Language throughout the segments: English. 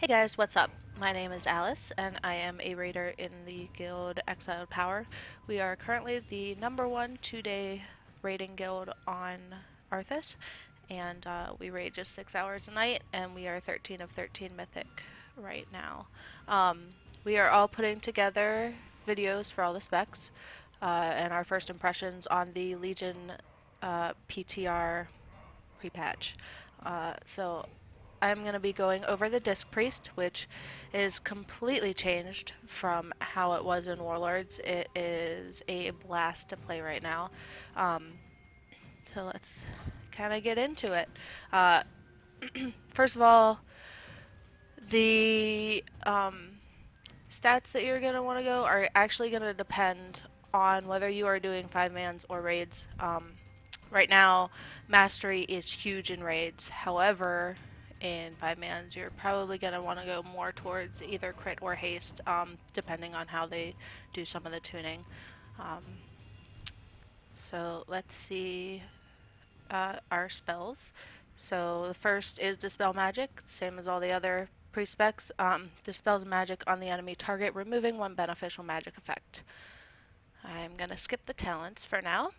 Hey guys, what's up? My name is Alyce, and I am a raider in the guild Exiled Power. We are currently the #1 2-day raiding guild on Arthas, and we raid just 6 hours a night, and we are 13 of 13 Mythic right now. We are all putting together videos for all the specs, and our first impressions on the Legion PTR pre-patch. So I'm going to be going over the Disc Priest, which is completely changed from how it was in Warlords. It is a blast to play right now. Um, so let's kind of get into it. Uh, First of all, the stats that you're going to want to go are actually going to depend on whether you are doing 5-mans or raids. Right now, Mastery is huge in raids. However, in 5-mans, you're probably going to want to go more towards either crit or haste, depending on how they do some of the tuning. Um, so let's see our spells. So the first is Dispel Magic, same as all the other pre-specs. Dispels magic on the enemy target, removing one beneficial magic effect. I'm going to skip the talents for now.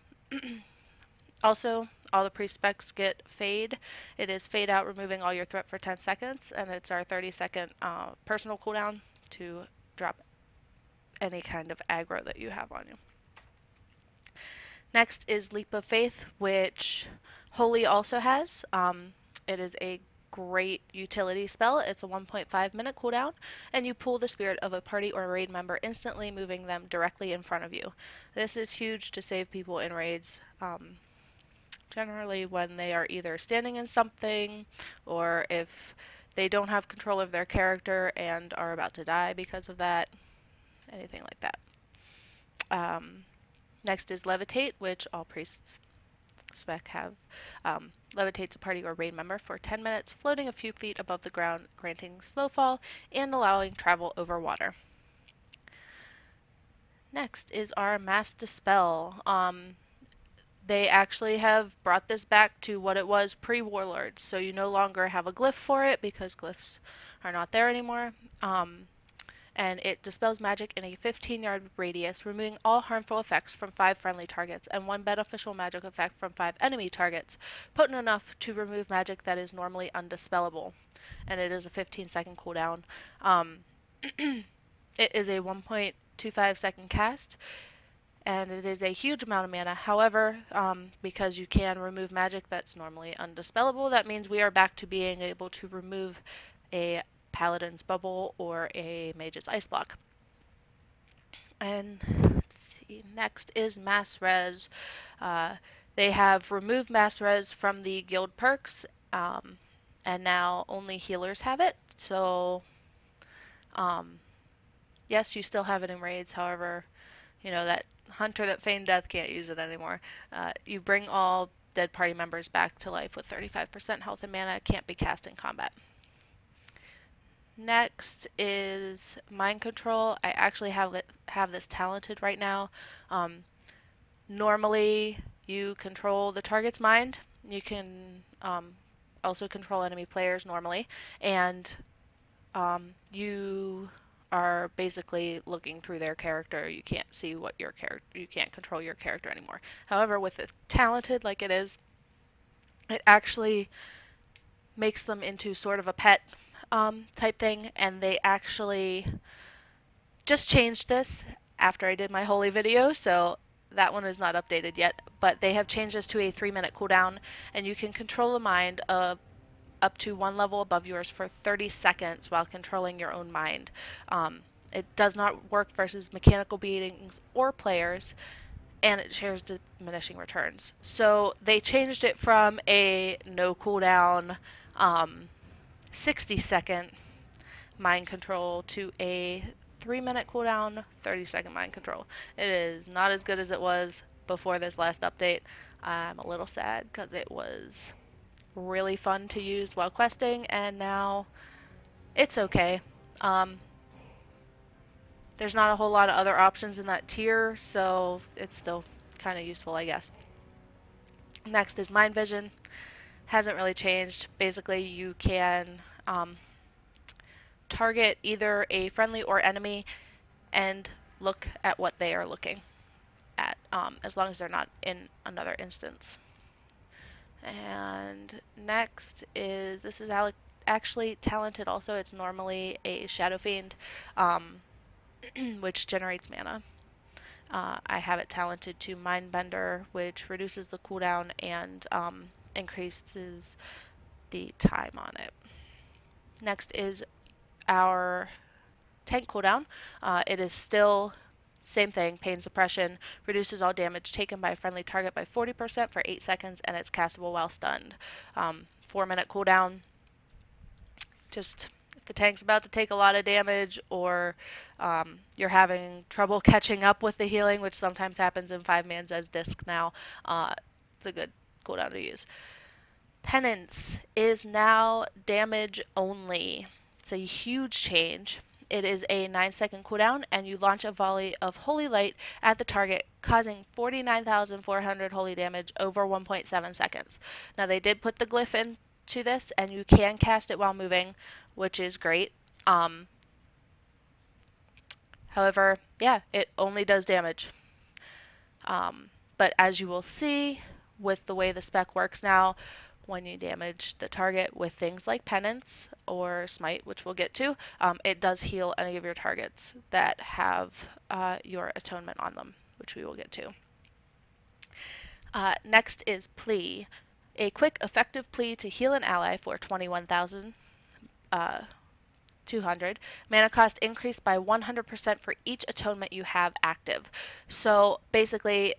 Also, all the pre-specs get Fade. It is Fade out, removing all your threat for 10 seconds, and it's our 30-second personal cooldown to drop any kind of aggro that you have on you. Next is Leap of Faith, which Holy also has. It is a great utility spell. It's a 1.5-minute cooldown, and you pull the spirit of a party or raid member, instantly moving them directly in front of you. This is huge to save people in raids. Generally when they are either standing in something or if they don't have control of their character and are about to die because of that, anything like that. Next is Levitate, which all priests spec have. Levitates a party or raid member for 10 minutes, floating a few feet above the ground, granting slow fall and allowing travel over water. Next is our Mass Dispel. They actually have brought this back to what it was pre-Warlords, so you no longer have a glyph for it because glyphs are not there anymore. And it dispels magic in a 15-yard radius, removing all harmful effects from 5 friendly targets and 1 beneficial magic effect from 5 enemy targets, potent enough to remove magic that is normally undispellable. And it is a 15-second cooldown. It is a 1.25-second cast, and it is a huge amount of mana. However, because you can remove magic that's normally undispellable, that means we are back to being able to remove a Paladin's Bubble or a Mage's Ice Block. And let's see, next is Mass Res. They have removed Mass Res from the guild perks, and now only healers have it. So, yes, you still have it in raids. However, you know, that hunter that feigned death can't use it anymore. You bring all dead party members back to life with 35% health and mana. It can't be cast in combat. Next is Mind Control. I actually have this talented right now. Normally, you control the target's mind. You can also control enemy players normally, and you are basically looking through their character. You can't see what your character, you can't control your character anymore. However, with it talented like it is, it actually makes them into sort of a pet type thing, and they actually just changed this after I did my holy video, so that one is not updated yet, but they have changed this to a 3-minute cooldown, and you can control the mind of up to 1 level above yours for 30 seconds while controlling your own mind. It does not work versus mechanical beings or players, and it shares diminishing returns. So they changed it from a no cooldown 60-second mind control to a 3-minute cooldown 30-second mind control. It is not as good as it was before this last update. I'm a little sad because it was really fun to use while questing, and now it's okay. There's not a whole lot of other options in that tier, so it's still kind of useful, I guess. Next is Mind Vision. Hasn't really changed. Basically, you can target either a friendly or enemy and look at what they are looking at, as long as they're not in another instance. And next is, this is actually talented also. It's normally a Shadow Fiend, which generates mana. I have it talented to Mindbender, which reduces the cooldown and increases the time on it. Next is our tank cooldown. It is still same thing, pain suppression, reduces all damage taken by a friendly target by 40% for 8 seconds, and it's castable while stunned. 4-minute cooldown. Just if the tank's about to take a lot of damage, or you're having trouble catching up with the healing, which sometimes happens in 5-mans as disc now, it's a good cooldown to use. Penance is now damage only. It's a huge change. It is a 9-second cooldown, and you launch a volley of holy light at the target, causing 49,400 holy damage over 1.7 seconds. Now, they did put the glyph into this, and you can cast it while moving, which is great. However, yeah, it only does damage. But as you will see, with the way the spec works now, when you damage the target with things like Penance or Smite, which we'll get to, it does heal any of your targets that have your Atonement on them, which we will get to. Next is Plea. A quick, effective plea to heal an ally for 21,200. Mana cost increased by 100% for each Atonement you have active. So basically,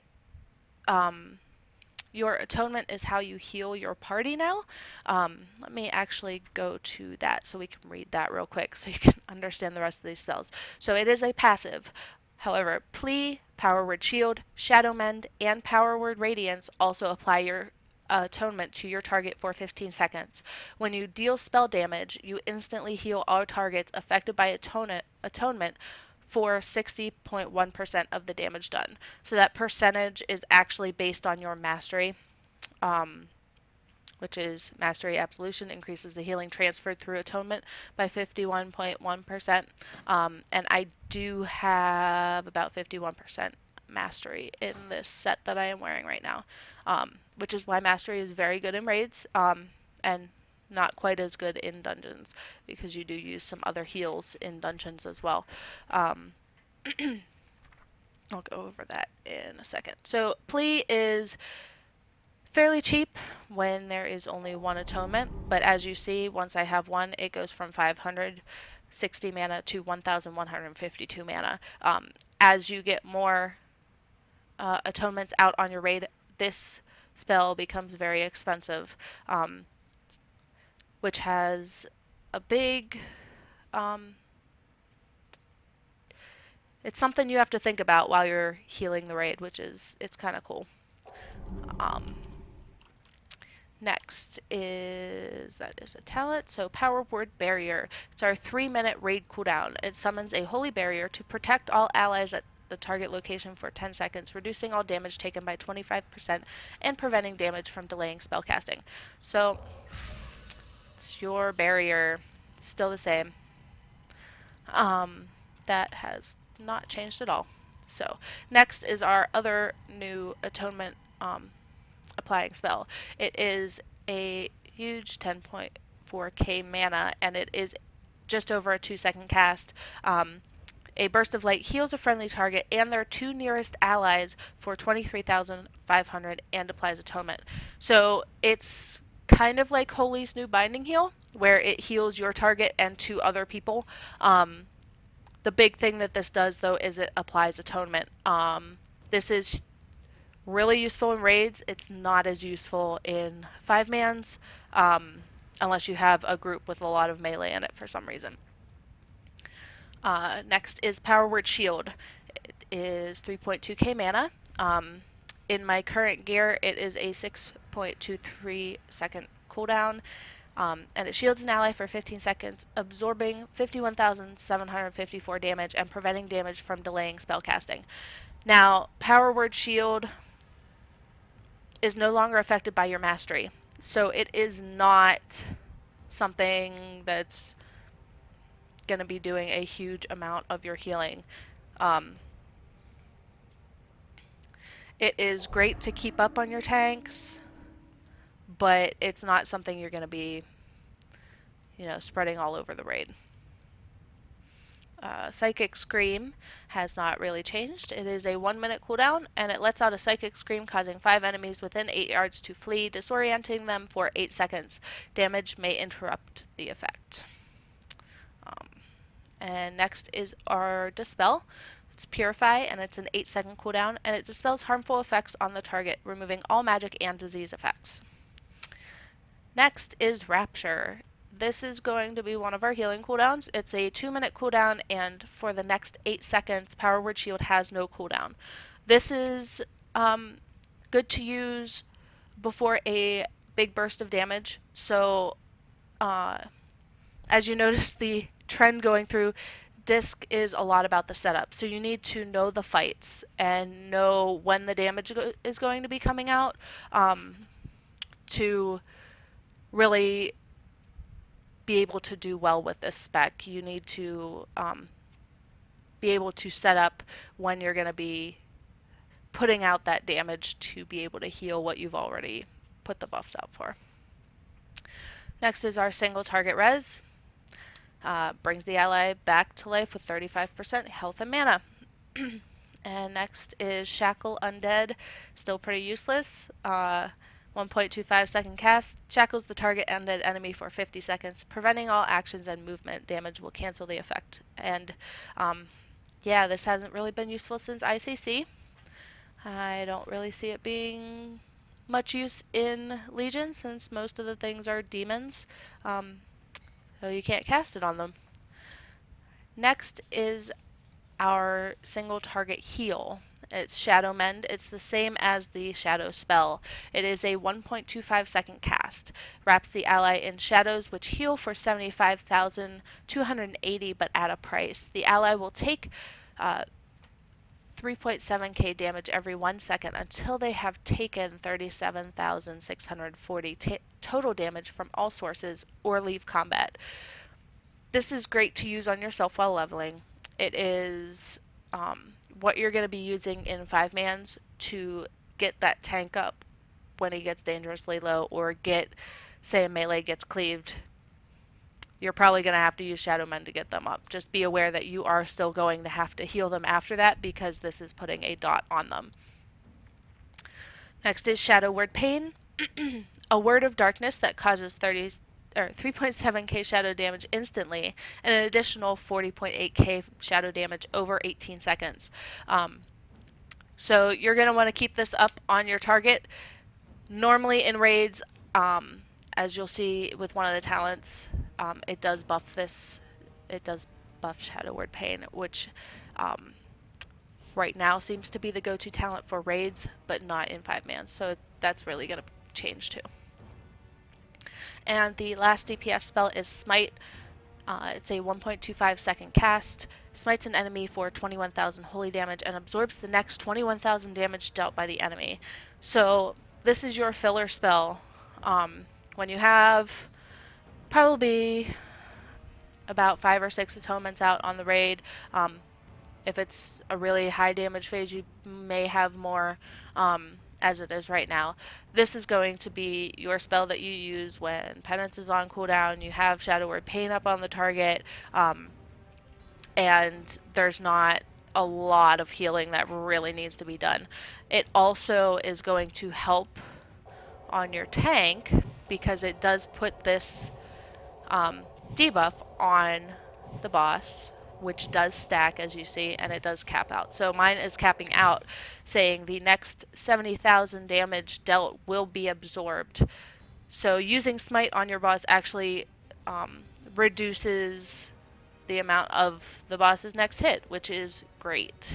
your Atonement is how you heal your party now. Let me actually go to that so we can read that real quick so you can understand the rest of these spells. So it is a passive. However, Plea, Power Word Shield, Shadow Mend, and Power Word Radiance also apply your Atonement to your target for 15 seconds. When you deal spell damage, you instantly heal all targets affected by Atonement for 60.1% of the damage done. So that percentage is actually based on your mastery, which is Mastery Absolution increases the healing transferred through Atonement by 51.1%. And I do have about 51% Mastery in this set that I am wearing right now, which is why Mastery is very good in raids, and not quite as good in dungeons, because you do use some other heals in dungeons as well. I'll go over that in a second. So Plea is fairly cheap when there is only one Atonement, but as you see, once I have one, it goes from 560 mana to 1,152 mana. As you get more Atonements out on your raid, this spell becomes very expensive, which has a big, it's something you have to think about while you're healing the raid, it's kind of cool. Next is a talent, so Power Word Barrier. It's our 3-minute raid cooldown. It summons a holy barrier to protect all allies at the target location for 10 seconds, reducing all damage taken by 25% and preventing damage from delaying spellcasting. So it's your barrier, still the same. That has not changed at all. So next is our other new Atonement applying spell. It is a huge 10.4k mana, and it is just over a 2-second cast. A burst of light heals a friendly target and their 2 nearest allies for 23,500 and applies Atonement. So it's kind of like Holy's new Binding Heal, where it heals your target and 2 other people. The big thing that this does, though, is it applies Atonement. This is really useful in raids. It's not as useful in 5-mans, unless you have a group with a lot of melee in it for some reason. Next is Power Word Shield. It is 3.2k mana. In my current gear, it is a 6.23 second cooldown, and it shields an ally for 15 seconds, absorbing 51,754 damage and preventing damage from delaying spellcasting. Now, Power Word Shield is no longer affected by your mastery, so it is not something that's going to be doing a huge amount of your healing. It is great to keep up on your tanks, but it's not something you're going to be, spreading all over the raid. Psychic Scream has not really changed. It is a 1-minute cooldown, and it lets out a Psychic Scream, causing 5 enemies within 8 yards to flee, disorienting them for 8 seconds. Damage may interrupt the effect. And next is our Dispel. It's Purify, and it's an 8-second cooldown, and it dispels harmful effects on the target, removing all magic and disease effects. Next is Rapture. This is going to be one of our healing cooldowns. It's a 2-minute cooldown, and for the next 8 seconds, Power Word Shield has no cooldown. This is good to use before a big burst of damage. So, as you notice, the trend going through Disc is a lot about the setup. So you need to know the fights and know when the damage is going to be coming out to really be able to do well with this spec. You need to be able to set up when you're going to be putting out that damage to be able to heal what you've already put the buffs out for. Next is our single target res. Brings the ally back to life with 35% health and mana. And next is Shackle Undead. Still pretty useless. 1.25 second cast. Shackles the target undead enemy for 50 seconds. Preventing all actions and movement damage will cancel the effect. And yeah, this hasn't really been useful since ICC. I don't really see it being much use in Legion since most of the things are demons. So you can't cast it on them. Next is our single target heal. It's Shadow Mend. It's the same as the Shadow spell. It is a 1.25 second cast. Wraps the ally in shadows which heal for 75,280 but at a price. The ally will take 3.7k damage every 1 second until they have taken 37,640 total damage from all sources or leave combat. This is great to use on yourself while leveling. It is what you're going to be using in 5-mans to get that tank up when he gets dangerously low, or say a melee gets cleaved. You're probably going to have to use Shadow Men to get them up. Just be aware that you are still going to have to heal them after that because this is putting a dot on them. Next is Shadow Word Pain. A word of darkness that causes 3.7k shadow damage instantly, and an additional 40.8k shadow damage over 18 seconds. So you're going to want to keep this up on your target. Normally in raids, as you'll see with one of the talents, it does buff this. It does buff Shadow Word Pain, which right now seems to be the go-to talent for raids, but not in 5-man. So that's really going to change too. And the last DPS spell is Smite. It's a 1.25 second cast. Smites an enemy for 21,000 holy damage and absorbs the next 21,000 damage dealt by the enemy. So this is your filler spell. When you have probably about 5 or 6 atonements out on the raid, if it's a really high damage phase, you may have more, as it is right now. This is going to be your spell that you use when Penance is on cooldown, you have Shadow Word Pain up on the target, and there's not a lot of healing that really needs to be done. It also is going to help on your tank because it does put this debuff on the boss, which does stack, as you see, and it does cap out. So mine is capping out, saying the next 70,000 damage dealt will be absorbed. So using Smite on your boss actually reduces the amount of the boss's next hit, which is great.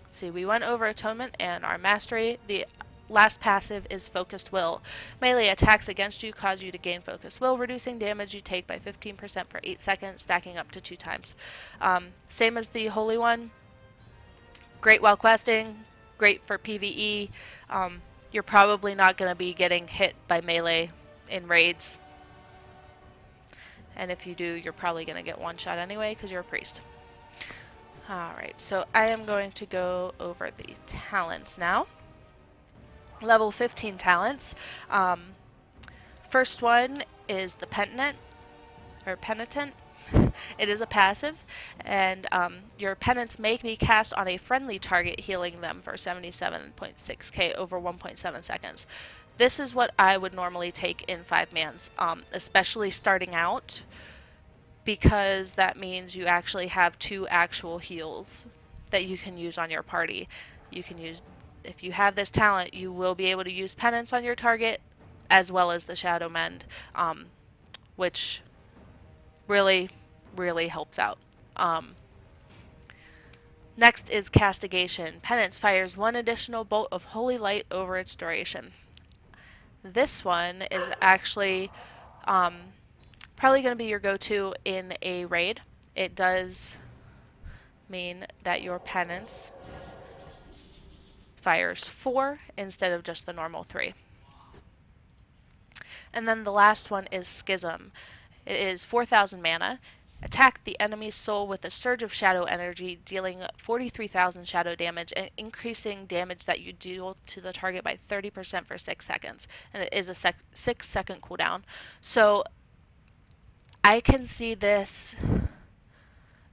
See, we went over Atonement and our Mastery. The last passive is Focused Will. Melee attacks against you cause you to gain Focused Will, reducing damage you take by 15% for 8 seconds, stacking up to 2 times. Same as the Holy One. Great while questing, great for PvE. You're probably not going to be getting hit by melee in raids. And if you do, you're probably going to get one shot anyway because you're a priest. Alright, so I am going to go over the talents now. Level 15 talents. First one is the Penitent, or Penitent. It is a passive, and your penance may be cast on a friendly target, healing them for 77.6k over 1.7 seconds. This is what I would normally take in 5-mans, especially starting out, because that means you actually have 2 actual heals that you can use on your party. You can use, if you have this talent, you will be able to use penance on your target as well as the Shadow Mend, which really, really helps out. Next is Castigation. Penance fires 1 additional bolt of holy light over its duration. This one is actually probably going to be your go-to in a raid. It does mean that your penance fires 4 instead of just the normal 3. And then the last one is Schism. It is 4,000 mana. Attack the enemy's soul with a surge of shadow energy, dealing 43,000 shadow damage and increasing damage that you deal to the target by 30% for 6 seconds. And it is a 6-second cooldown. So I can see this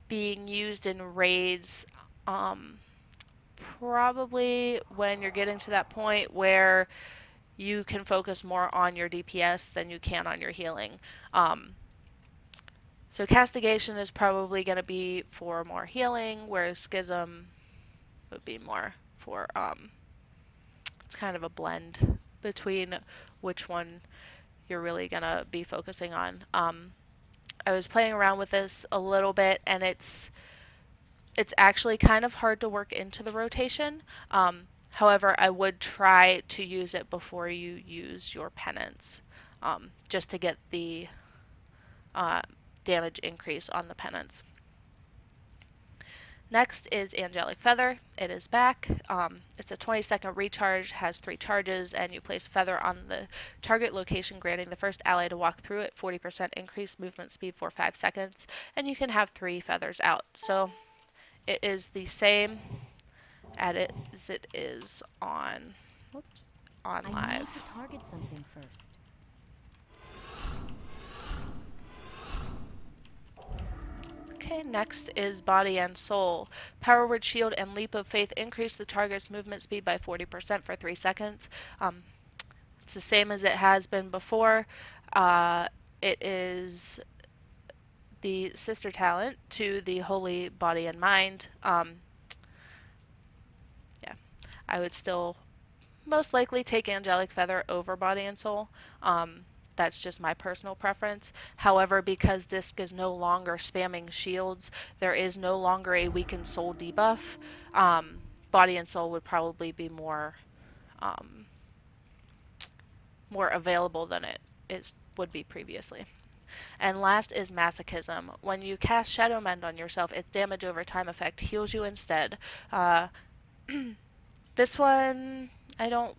being used in raids probably when you're getting to that point where you can focus more on your DPS than you can on your healing. So Castigation is probably going to be for more healing, whereas Schism would be more for, it's kind of a blend between which one you're really going to be focusing on. I was playing around with this a little bit, and it's actually kind of hard to work into the rotation. However, I would try to use it before you use your penance, just to get the damage increase on the penance. Next is Angelic Feather. It is back. It's a 20-second recharge, has 3 charges, and you place Feather on the target location, granting the first ally to walk through it 40% increased movement speed for 5 seconds, and you can have 3 feathers out. So it is the same as it is on, on live. I need to target something first. Okay, next is Body and Soul. Power Word Shield and Leap of Faith increase the target's movement speed by 40% for 3 seconds. It's the same as it has been before. It is the sister talent to the Holy Body and Mind. Yeah, I would still most likely take Angelic Feather over Body and Soul. That's just my personal preference. However, because Disc is no longer spamming shields, there is no longer a weakened soul debuff. Body and Soul would probably be more available than it would be previously. And last is Masochism. When you cast Shadow Mend on yourself, its damage over time effect heals you instead. This one I don't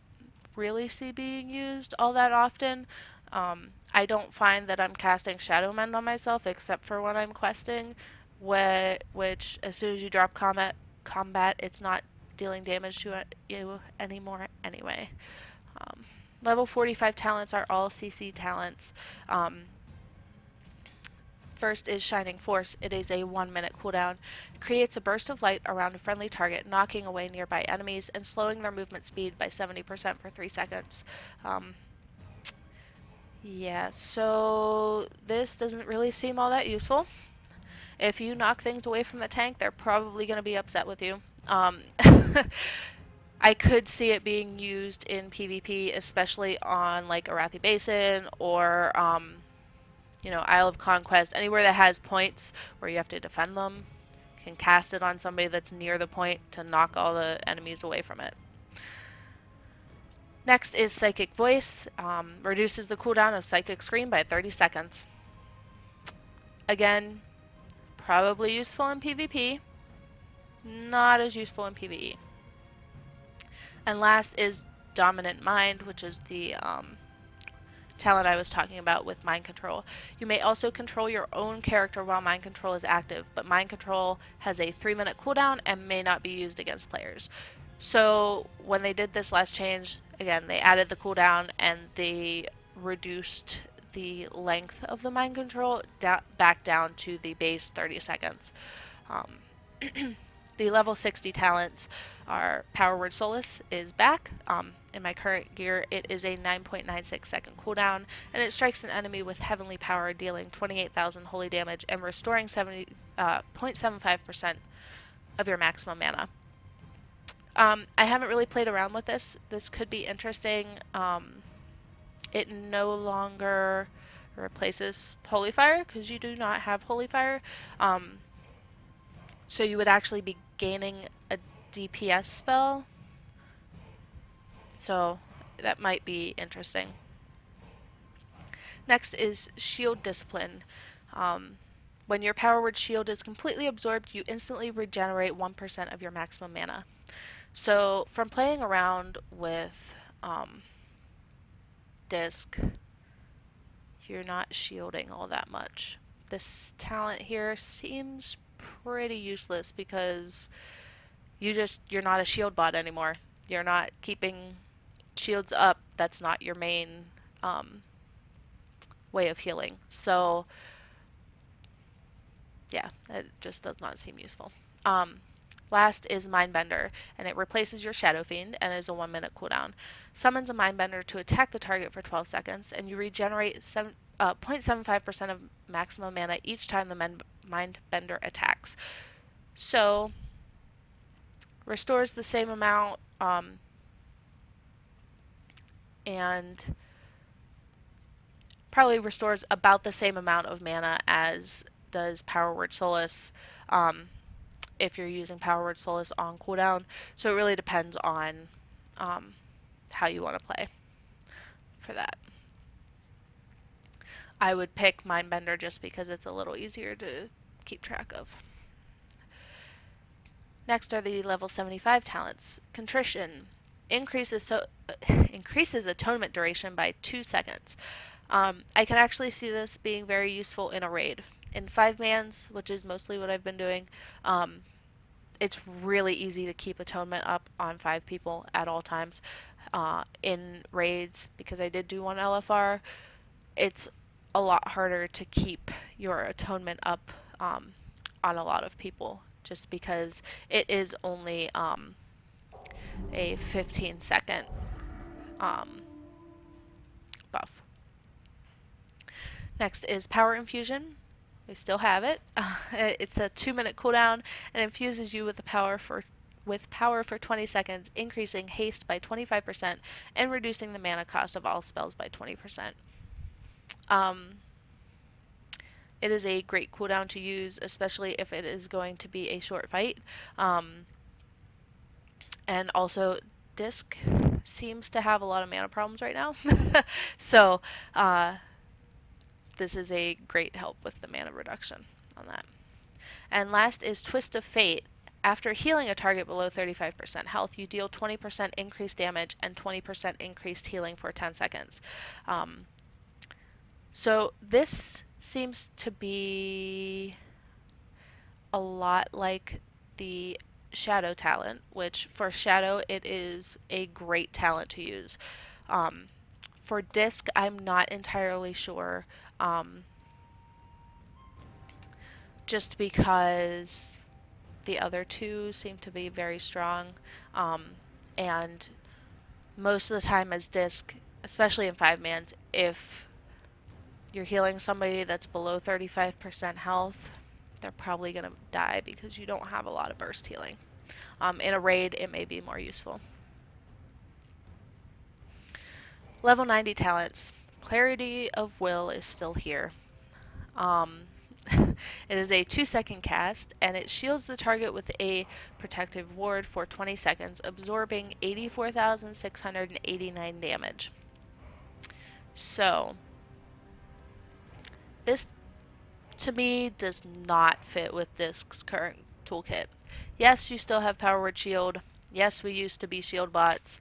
really see being used all that often. I don't find that I'm casting Shadow Mend on myself except for when I'm questing, which as soon as you drop combat, it's not dealing damage to you anymore anyway. Level 45 talents are all CC talents. First is Shining Force. It is a 1-minute cooldown. It creates a burst of light around a friendly target, knocking away nearby enemies and slowing their movement speed by 70% for 3 seconds. Yeah, so this doesn't really seem all that useful. If you knock things away from the tank, they're probably going to be upset with you. I could see it being used in PvP, especially on like Arathi Basin or Isle of Conquest, anywhere that has points where you have to defend them. You can cast it on somebody that's near the point to knock all the enemies away from it. Next is Psychic Voice. Reduces the cooldown of Psychic Scream by 30 seconds. Again, probably useful in PvP, not as useful in PvE. And last is Dominant Mind, which is the talent I was talking about with mind control. You may also control your own character while mind control is active, but mind control has a 3-minute cooldown and may not be used against players. So when they did this last change, again, they added the cooldown and they reduced the length of the mind control back down to the base 30 seconds. The level 60 talents are Power Word Solace is back. In my current gear, it is a 9.96 second cooldown, and it strikes an enemy with heavenly power, dealing 28,000 holy damage and restoring 0.75% of your maximum mana. I haven't really played around with this. This could be interesting. It no longer replaces Holy Fire because you do not have Holy Fire. So you would actually be gaining a DPS spell. So that might be interesting. Next is Shield Discipline. When your Power Word Shield is completely absorbed, you instantly regenerate 1% of your maximum mana. So from playing around with Disc, you're not shielding all that much. This talent here seems pretty useless because you're not a shield bot anymore. You're not keeping shields up. That's not your main way of healing. So yeah, it just does not seem useful. Last is Mindbender, and it replaces your Shadow Fiend and is a 1-minute cooldown. Summons a Mindbender to attack the target for 12 seconds, and you regenerate 0.75% of maximum mana each time the Mindbender attacks. So, restores the same amount, and probably restores about the same amount of mana as does Power Word Solace. If you're using Power Word Solace on cooldown. So it really depends on how you want to play for that. I would pick Mindbender just because it's a little easier to keep track of. Next are the level 75 talents. Contrition increases atonement duration by 2 seconds. I can actually see this being very useful in a raid. In 5-mans, which is mostly what I've been doing, it's really easy to keep atonement up on 5 people at all times. In raids, because I did do one LFR, it's a lot harder to keep your atonement up on a lot of people, just because it is only a 15-second buff. Next is Power Infusion. We still have it. It's a 2-minute cooldown and infuses you with power for 20 seconds, increasing haste by 25% and reducing the mana cost of all spells by 20%. It is a great cooldown to use, especially if it is going to be a short fight. And also, Disc seems to have a lot of mana problems right now. So, this is a great help with the mana reduction on that. And last is Twist of Fate. After healing a target below 35% health, you deal 20% increased damage and 20% increased healing for 10 seconds. So this seems to be a lot like the Shadow talent, which for Shadow it is a great talent to use. For Disc, I'm not entirely sure, just because the other two seem to be very strong, and most of the time as Disc, especially in 5-mans, if you're healing somebody that's below 35% health, they're probably going to die because you don't have a lot of burst healing. In a raid, it may be more useful. Level 90 talents. Clarity of Will is still here. It is a 2-second cast, and it shields the target with a protective ward for 20 seconds, absorbing 84,689 damage. So, this to me does not fit with Disc's current toolkit. Yes, you still have Power Word Shield. Yes, we used to be shield bots.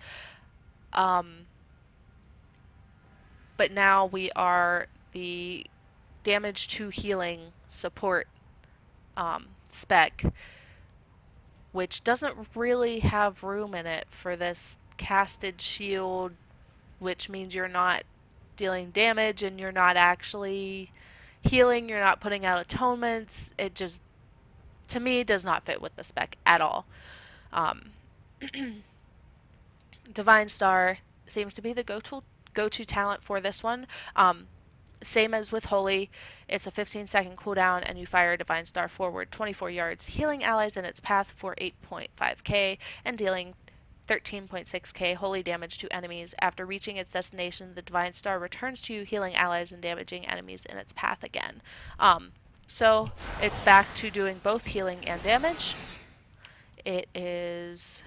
but now we are the damage to healing support spec, which doesn't really have room in it for this casted shield, which means you're not dealing damage and you're not actually healing, you're not putting out atonements. It just, to me, does not fit with the spec at all. Um, Divine Star seems to be the go-to talent for this one. Same as with Holy, it's a 15-second cooldown and you fire Divine Star forward 24 yards, healing allies in its path for 8.5k and dealing 13.6k holy damage to enemies. After reaching its destination, the Divine Star returns to you, healing allies and damaging enemies in its path again. So it's back to doing both healing and damage. It is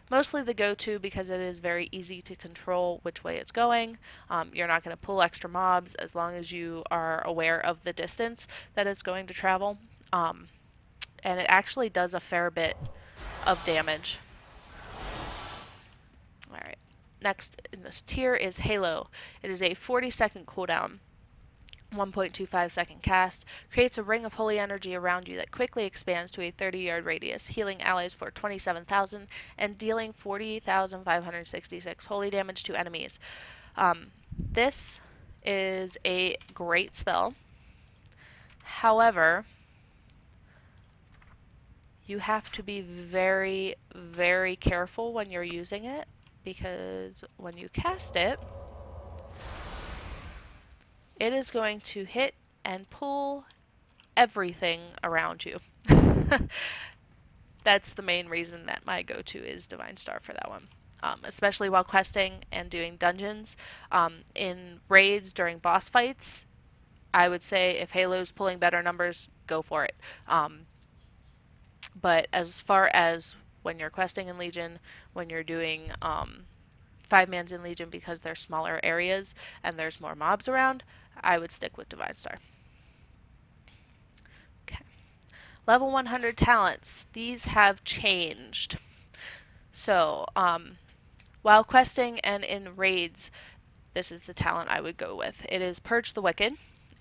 mostly the go-to because it is very easy to control which way it's going. You're not going to pull extra mobs as long as you are aware of the distance that it's going to travel. And it actually does a fair bit of damage. Alright, next in this tier is Halo. It is a 40-second cooldown. 1.25 second cast, creates a ring of holy energy around you that quickly expands to a 30-yard radius, healing allies for 27,000 and dealing 40,566 holy damage to enemies. This is a great spell. However, you have to be very, very careful when you're using it, because when you cast it, it is going to hit and pull everything around you. That's the main reason that my go-to is Divine Star for that one. Especially while questing and doing dungeons. In raids during boss fights, I would say if Halo's pulling better numbers, go for it. But as far as when you're questing in Legion, when you're doing 5-mans in Legion because they're smaller areas and there's more mobs around, I would stick with Divine Star. Okay. Level 100 talents. These have changed. So, while questing and in raids, this is the talent I would go with. It is Purge the Wicked,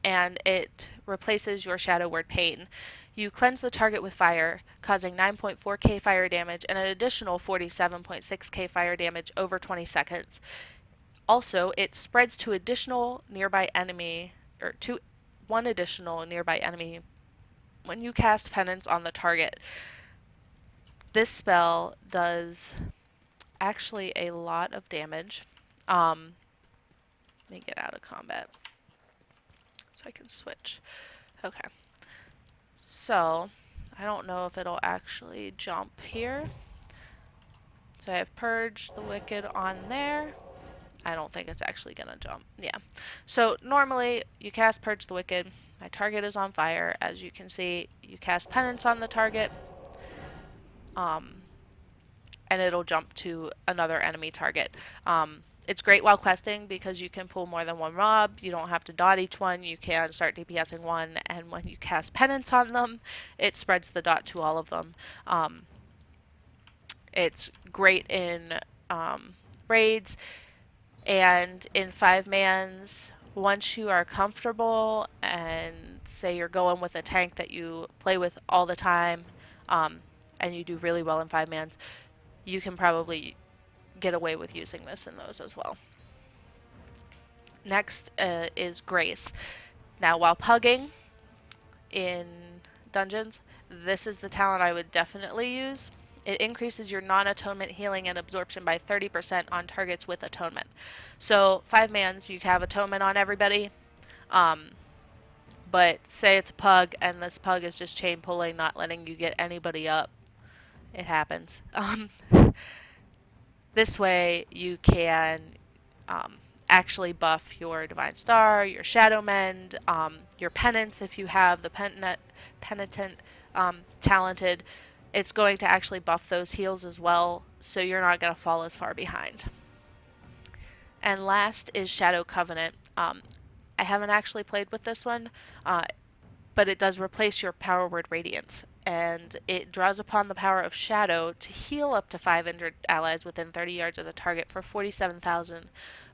and it replaces your Shadow Word Pain. You cleanse the target with fire, causing 9.4k fire damage and an additional 47.6k fire damage over 20 seconds. Also, it spreads to additional nearby enemy, or to one additional nearby enemy when you cast Penance on the target. This spell does actually a lot of damage. Let me get out of combat so I can switch. Okay. So, I don't know if it'll actually jump here. So I have Purge the Wicked on there. I don't think it's actually gonna jump. Yeah. So normally you cast Purge the Wicked. My target is on fire. As you can see, you cast Penance on the target. And it'll jump to another enemy target. It's great while questing because you can pull more than one mob. You don't have to dot each one. You can start DPSing one, and when you cast Penance on them, it spreads the dot to all of them. It's great in raids and in 5-mans. Once you are comfortable and say you're going with a tank that you play with all the time, and you do really well in 5-mans, you can probably get away with using this in those as well. Next is Grace. Now, while pugging in dungeons, this is the talent I would definitely use. It increases your non-atonement healing and absorption by 30% on targets with atonement. So 5-mans, you have atonement on everybody. But say it's a pug and this pug is just chain pulling, not letting you get anybody up. It happens. This way you can actually buff your Divine Star, your Shadow Mend, your Penance if you have the Penitent talented. It's going to actually buff those heals as well, so you're not going to fall as far behind. And last is Shadow Covenant. I haven't actually played with this one, but it does replace your Power Word Radiance, and it draws upon the power of Shadow to heal up to 5 injured allies within 30 yards of the target for 47,000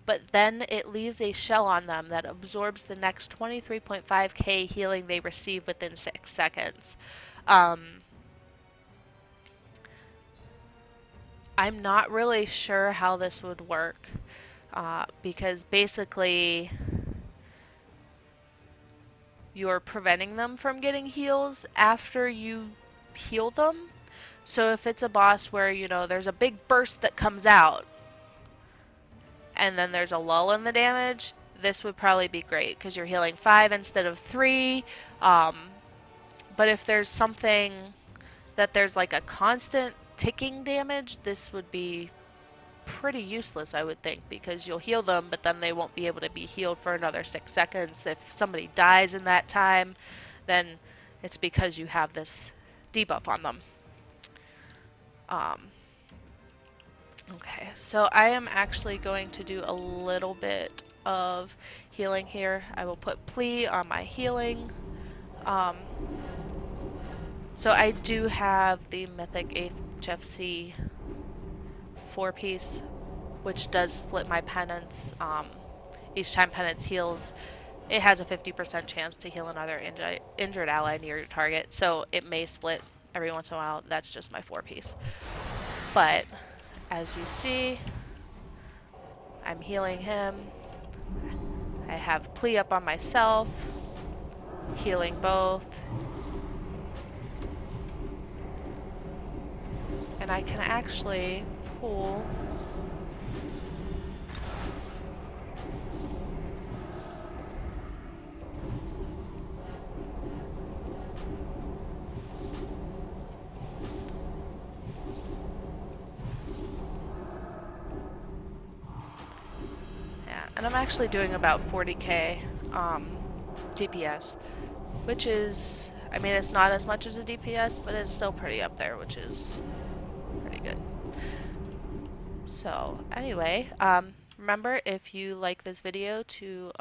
but then it leaves a shell on them that absorbs the next 23.5k healing they receive within 6 seconds. Um, I'm not really sure how this would work because basically you're preventing them from getting heals after you heal them. So if it's a boss where, you know, there's a big burst that comes out and then there's a lull in the damage, this would probably be great because you're healing 5 instead of 3. But if there's something that there's like a constant ticking damage, this would be pretty useless, I would think, because you'll heal them, but then they won't be able to be healed for another 6 seconds. If somebody dies in that time, then it's because you have this debuff on them. Okay, so I am actually going to do a little bit of healing here. I will put plea on my healing. Um, so I do have the Mythic HFC 4-piece, which does split my penance. Each time penance heals, it has a 50% chance to heal another injured ally near your target, so it may split every once in a while. That's just my 4-piece. But as you see, I'm healing him. I have plea up on myself, healing both. And I can actually pull and I'm actually doing about 40k DPS, which is, I mean, it's not as much as a DPS, but it's still pretty up there, which is pretty good. So anyway, remember, if you like this video, to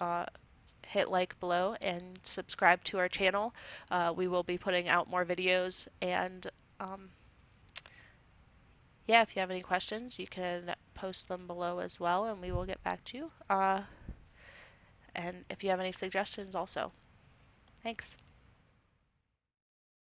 hit like below and subscribe to our channel. We will be putting out more videos, and yeah, if you have any questions, you can post them below as well, and we will get back to you. And if you have any suggestions also. Thanks.